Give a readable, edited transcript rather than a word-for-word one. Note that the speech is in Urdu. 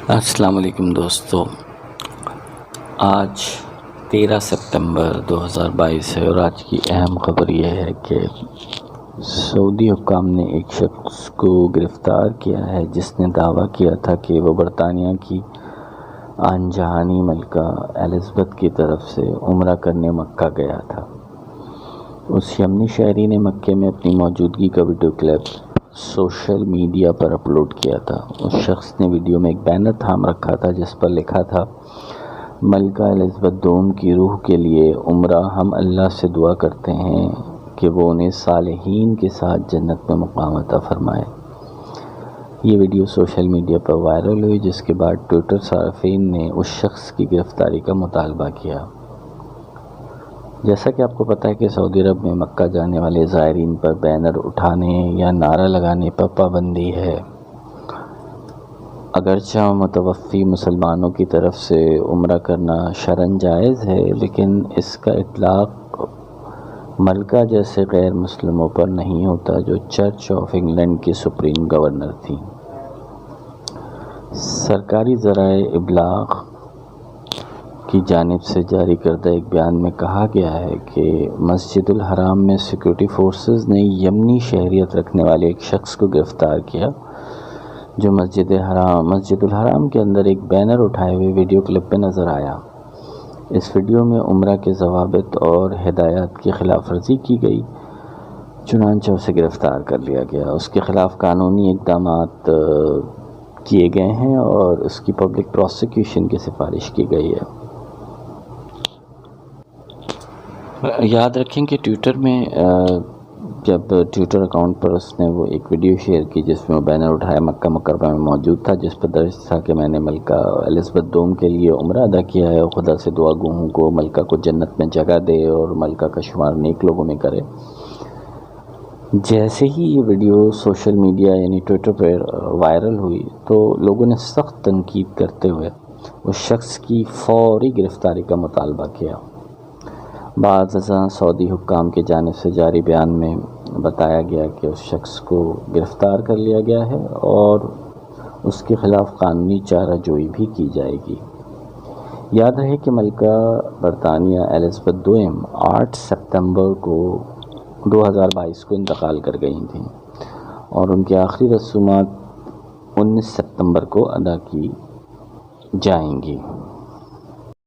السلام علیکم دوستو، آج 13 ستمبر 2022 ہے اور آج کی اہم خبر یہ ہے کہ سعودی حکام نے ایک شخص کو گرفتار کیا ہے جس نے دعویٰ کیا تھا کہ وہ برطانیہ کی آن جہانی ملکہ الزبتھ کی طرف سے عمرہ کرنے مکہ گیا تھا۔ اس یمنی شہری نے مکے میں اپنی موجودگی کا ویڈیو کلپ سوشل میڈیا پر اپلوڈ کیا تھا۔ اس شخص نے ویڈیو میں ایک بینر تھام رکھا تھا جس پر لکھا تھا، ملکہ الزبتھ دوم کی روح کے لیے عمرہ، ہم اللہ سے دعا کرتے ہیں کہ وہ انہیں صالحین کے ساتھ جنت میں مقام عطا فرمائے۔ یہ ویڈیو سوشل میڈیا پر وائرل ہوئی، جس کے بعد ٹویٹر صارفین نے اس شخص کی گرفتاری کا مطالبہ کیا۔ جیسا کہ آپ کو پتہ ہے کہ سعودی عرب میں مکہ جانے والے زائرین پر بینر اٹھانے یا نعرہ لگانے پر پابندی ہے۔ اگرچہ متوفی مسلمانوں کی طرف سے عمرہ کرنا شرعاً جائز ہے، لیکن اس کا اطلاق ملکہ جیسے غیر مسلموں پر نہیں ہوتا جو چرچ آف انگلینڈ کی سپریم گورنر تھیں۔ سرکاری ذرائع ابلاغ کی جانب سے جاری کردہ ایک بیان میں کہا گیا ہے کہ مسجد الحرام میں سیکورٹی فورسز نے یمنی شہریت رکھنے والے ایک شخص کو گرفتار کیا جو مسجد الحرام کے اندر ایک بینر اٹھائے ہوئے ویڈیو کلپ میں نظر آیا۔ اس ویڈیو میں عمرہ کے ضوابط اور ہدایات کی خلاف ورزی کی گئی، چنانچہ اسے گرفتار کر لیا گیا۔ اس کے خلاف قانونی اقدامات کیے گئے ہیں اور اس کی پبلک پروسیکیوشن کی سفارش کی گئی ہے۔ یاد رکھیں کہ ٹویٹر میں جب ٹویٹر اکاؤنٹ پر اس نے وہ ایک ویڈیو شیئر کی جس میں وہ بینر اٹھائے مکہ مکرمہ میں موجود تھا، جس پر درج تھا کہ میں نے ملکہ الزبتھ دوم کے لیے عمرہ ادا کیا ہے اور خدا سے دعا گو ہوں کو ملکہ کو جنت میں جگہ دے اور ملکہ کا شمار نیک لوگوں میں کرے۔ جیسے ہی یہ ویڈیو سوشل میڈیا یعنی ٹویٹر پر وائرل ہوئی تو لوگوں نے سخت تنقید کرتے ہوئے اس شخص کی فوری گرفتاری کا مطالبہ کیا۔ بعض ازاں سعودی حکام کی جانب سے جاری بیان میں بتایا گیا کہ اس شخص کو گرفتار کر لیا گیا ہے اور اس کے خلاف قانونی چارہ جوئی بھی کی جائے گی۔ یاد رہے کہ ملکہ برطانیہ الزبتھ دوم 8 ستمبر 2022 کو انتقال کر گئی تھیں اور ان کی آخری رسومات 19 ستمبر کو ادا کی جائیں گی۔